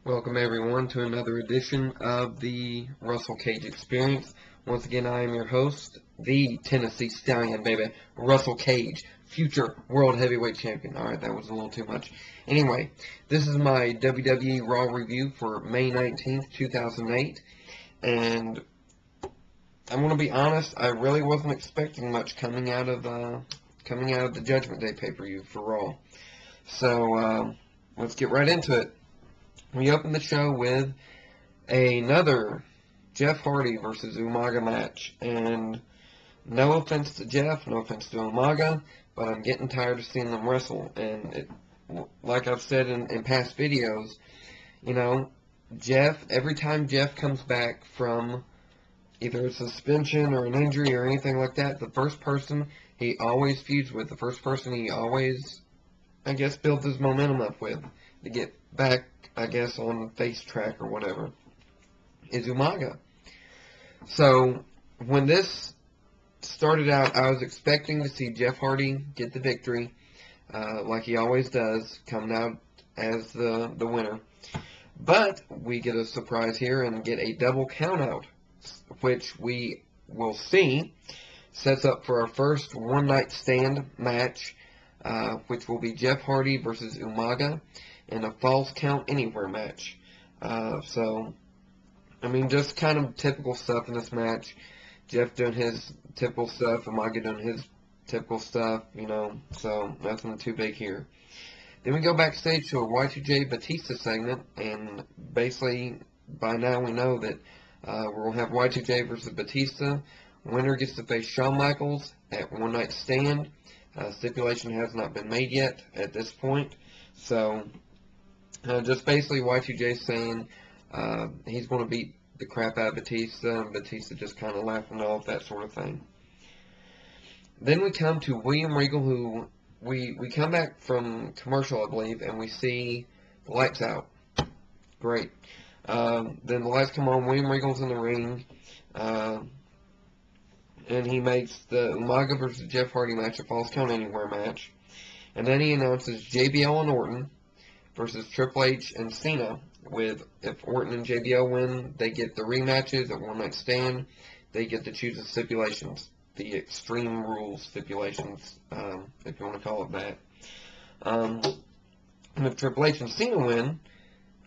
Welcome everyone to another edition of the Russell Cage Experience. Once again, I am your host, the Tennessee Stallion, baby, Russell Cage, future World Heavyweight Champion. Alright, that was a little too much. Anyway, this is my WWE Raw review for May 19th, 2008, and I'm going to be honest, I really wasn't expecting much coming out of the Judgment Day pay-per-view for Raw. So, let's get right into it. We open the show with another Jeff Hardy versus Umaga match, and no offense to Jeff, no offense to Umaga, but I'm getting tired of seeing them wrestle, and like I've said in past videos, you know, Jeff, every time Jeff comes back from either a suspension or an injury or anything like that, the first person he always feuds with, the first person he always, I guess, builds his momentum up with to get back, I guess, on face track or whatever, is Umaga. So, when this started out, I was expecting to see Jeff Hardy get the victory, like he always does, coming out as the winner. But we get a surprise here and get a double countout, which we will see sets up for our first one-night stand match, which will be Jeff Hardy versus Umaga in a Falls Count Anywhere match. So, I mean, just kind of typical stuff in this match. Jeff doing his typical stuff, Umaga doing his typical stuff, you know, so nothing too big here. Then we go backstage to a Y2J Batista segment, and basically, by now we know that we're going to have Y2J versus Batista. Winner gets to face Shawn Michaels at One Night Stand. Stipulation has not been made yet at this point, so just basically Y2J saying he's going to beat the crap out of Batista, and Batista just kind of laughing off, that sort of thing. Then we come to William Regal, who we come back from commercial, I believe, and we see the lights out. Great. Then the lights come on, William Regal's in the ring, and he makes the Umaga versus Jeff Hardy match a Falls Count Anywhere match. And then he announces JBL and Orton versus Triple H and Cena, with, if Orton and JBL win, they get the rematches at One Night Stand. They get to choose the stipulations, the Extreme Rules stipulations, if you want to call it that. And if Triple H and Cena win,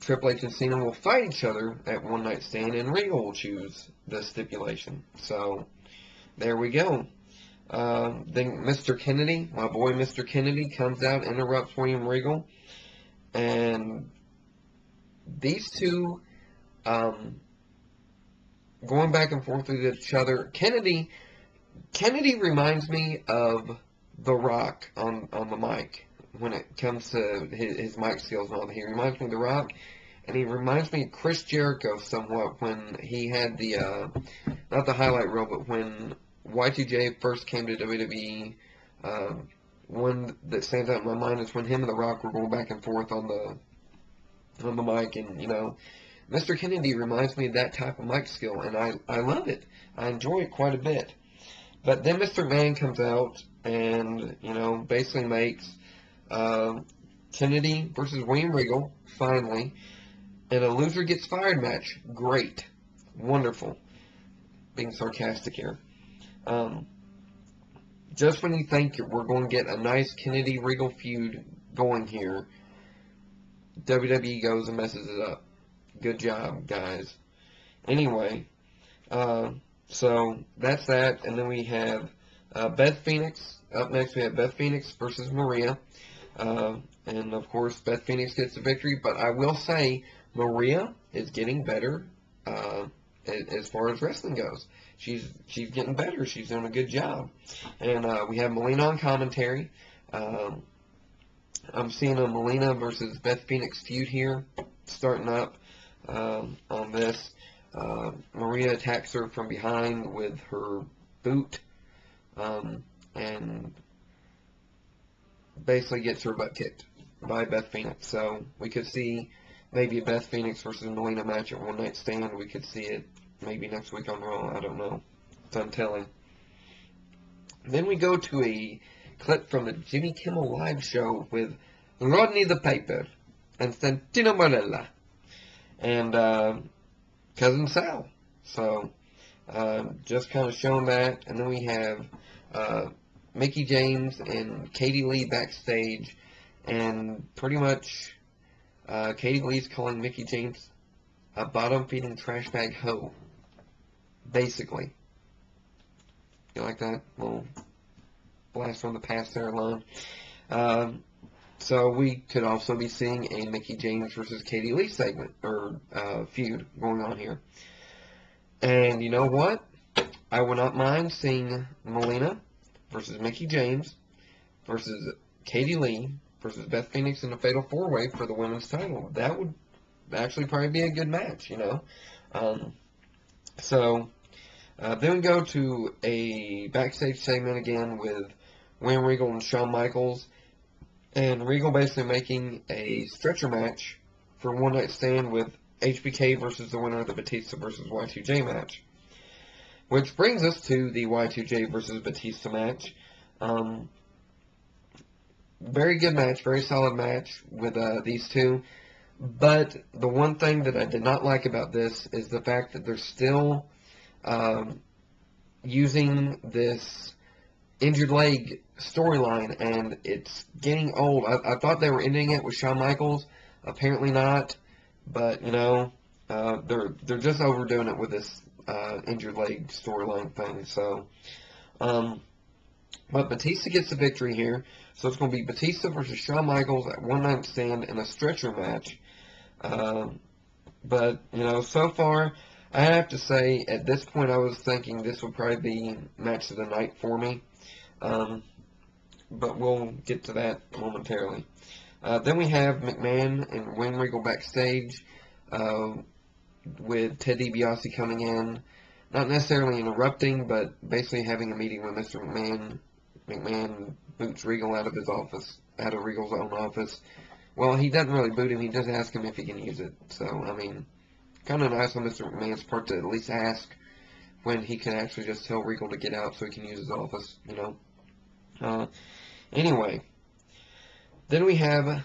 Triple H and Cena will fight each other at One Night Stand, and Regal will choose the stipulation. So, there we go. Then Mr. Kennedy, my boy Mr. Kennedy, comes out, interrupts William Regal, and these two going back and forth with each other. Kennedy reminds me of The Rock on the mic when it comes to his mic skills and all that. He reminds me of The Rock, and he reminds me of Chris Jericho somewhat when he had the, not the highlight reel, but when Y2J first came to WWE. One that stands out in my mind is when him and The Rock were going back and forth on the mic, and, you know, Mr. Kennedy reminds me of that type of mic skill, and I love it. I enjoy it quite a bit. But then Mr. Mann comes out and, you know, basically makes Kennedy versus William Regal, finally, and a loser gets fired match. Great. Wonderful. Being sarcastic here. Just when you think we're going to get a nice Kennedy-Regal feud going here, WWE goes and messes it up. Good job, guys. Anyway, so that's that, and then we have Beth Phoenix. Up next we have Beth Phoenix versus Maria, and of course Beth Phoenix gets the victory, but I will say Maria is getting better as far as wrestling goes. She's getting better. She's doing a good job. And we have Melina on commentary. I'm seeing a Melina versus Beth Phoenix feud here starting up on this. Maria attacks her from behind with her boot and basically gets her butt kicked by Beth Phoenix. So we could see maybe a Beth Phoenix versus Melina match at One Night Stand. We could see it maybe next week on Raw. I don't know. It's untelling. Then we go to a clip from the Jimmy Kimmel Live show with Rodney the Piper and Santino Marella. and Cousin Sal. So just kind of showing that. And then we have Mickie James and Katie Lee backstage, and pretty much Katie Lee's calling Mickie James a bottom-feeding trash bag hoe, basically. You like that little blast from the past there, line? So we could also be seeing a Mickie James versus Katie Lee segment, or feud going on here. And you know what? I would not mind seeing Melina versus Mickie James versus Katie Lee versus Beth Phoenix in a Fatal 4-Way for the women's title. That would actually probably be a good match, you know. Then we go to a backstage segment again with William Regal and Shawn Michaels, and Regal basically making a stretcher match for One Night Stand with HBK versus the winner of the Batista versus Y2J match. Which brings us to the Y2J versus Batista match. Very good match, very solid match with these two. But the one thing that I did not like about this is the fact that they're still using this injured leg storyline, and it's getting old. I thought they were ending it with Shawn Michaels. Apparently not. But, you know, they're just overdoing it with this injured leg storyline thing. So, but Batista gets the victory here. So it's going to be Batista versus Shawn Michaels at One Night Stand in a stretcher match. But, you know, so far, I have to say, at this point, I was thinking this would probably be match of the night for me. But we'll get to that momentarily. Then we have McMahon and William Regal backstage with Ted DiBiase coming in. Not necessarily interrupting, but basically having a meeting with Mr. McMahon. McMahon boots Regal out of his office, out of Regal's own office. Well, he doesn't really boot him. He just asks him if he can use it. So, I mean, kind of nice on Mr. McMahon's part to at least ask when he can actually just tell Regal to get out so he can use his office, you know. Anyway, then we have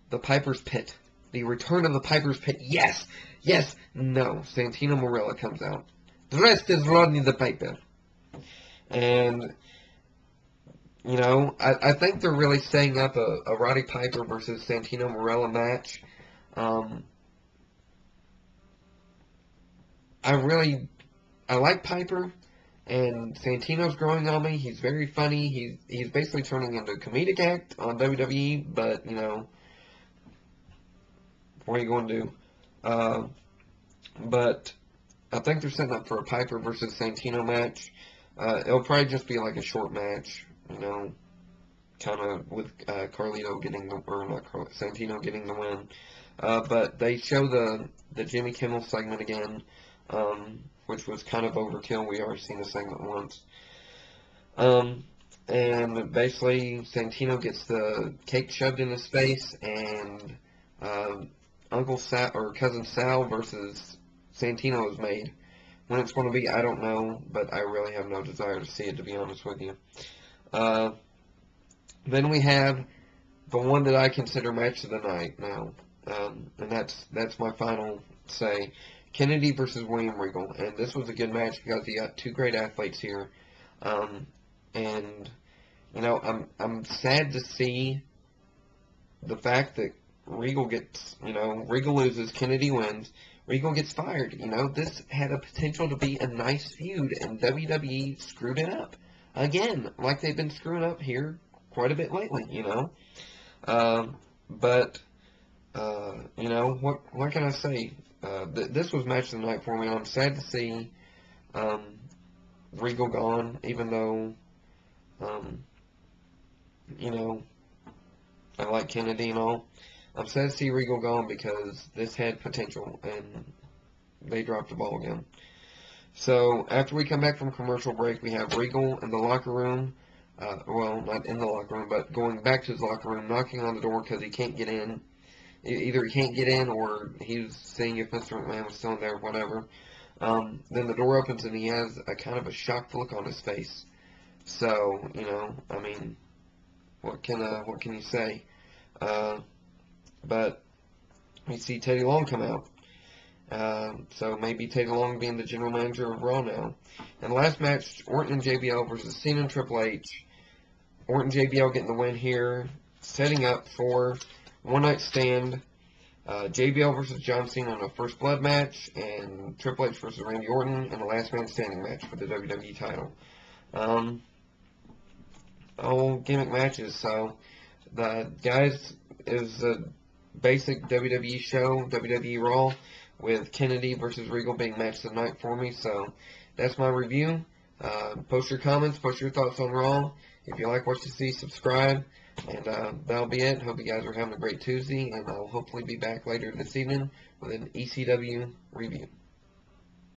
the Piper's Pit. The return of the Piper's Pit. Yes! Yes! No. Santino Marella comes out. Dressed as Rodney the Piper. And, you know, I think they're really setting up a Roddy Piper versus Santino Marella match. I like Piper, and Santino's growing on me. He's very funny. He's basically turning into a comedic act on WWE, but, you know, what are you going to do? But I think they're setting up for a Piper versus Santino match. It'll probably just be like a short match, you know, kind of with Carlito getting the, or not Santino getting the win. But they show the Jimmy Kimmel segment again, which was kind of overkill. We already seen the segment once. And basically, Santino gets the cake shoved in his face, and Uncle Sal or Cousin Sal versus Santino is made. When it's going to be, I don't know, but I really have no desire to see it, to be honest with you. Then we have the one that I consider match of the night now, and that's my final say. Kennedy versus William Regal, and this was a good match because you got two great athletes here, and you know I'm sad to see the fact that Regal gets, you know, Regal loses, Kennedy wins, Regal gets fired. You know, this had a potential to be a nice feud, and WWE screwed it up again, like they've been screwing up here quite a bit lately. You know, but you know what can I say? This was match of the night for me. I'm sad to see Regal gone, even though, you know, I like Kennedy and all. I'm sad to see Regal gone because this had potential, and they dropped the ball again. So, after we come back from commercial break, we have Regal in the locker room. Well, not in the locker room, but going back to his locker room, knocking on the door because he can't get in. Either he can't get in or he was seeing if Mr. McMahon was still in there, whatever. Then the door opens and he has a kind of a shocked look on his face. So, you know, I mean, what can you say? But we see Teddy Long come out, So maybe Teddy Long being the general manager of Raw now. And the last match, Orton and JBL versus Cena and Triple H. Orton and JBL getting the win here, setting up for One Night Stand. JBL versus John Cena in a First Blood match, and Triple H versus Randy Orton in the Last Man Standing match for the WWE title. All gimmick matches, so the guys is a basic WWE show, WWE Raw, with Kennedy versus Regal being match of the night for me. So that's my review. Post your comments, post your thoughts on Raw. If you like what you see, subscribe. And that'll be it. Hope you guys are having a great Tuesday, and I'll hopefully be back later this evening with an ECW review.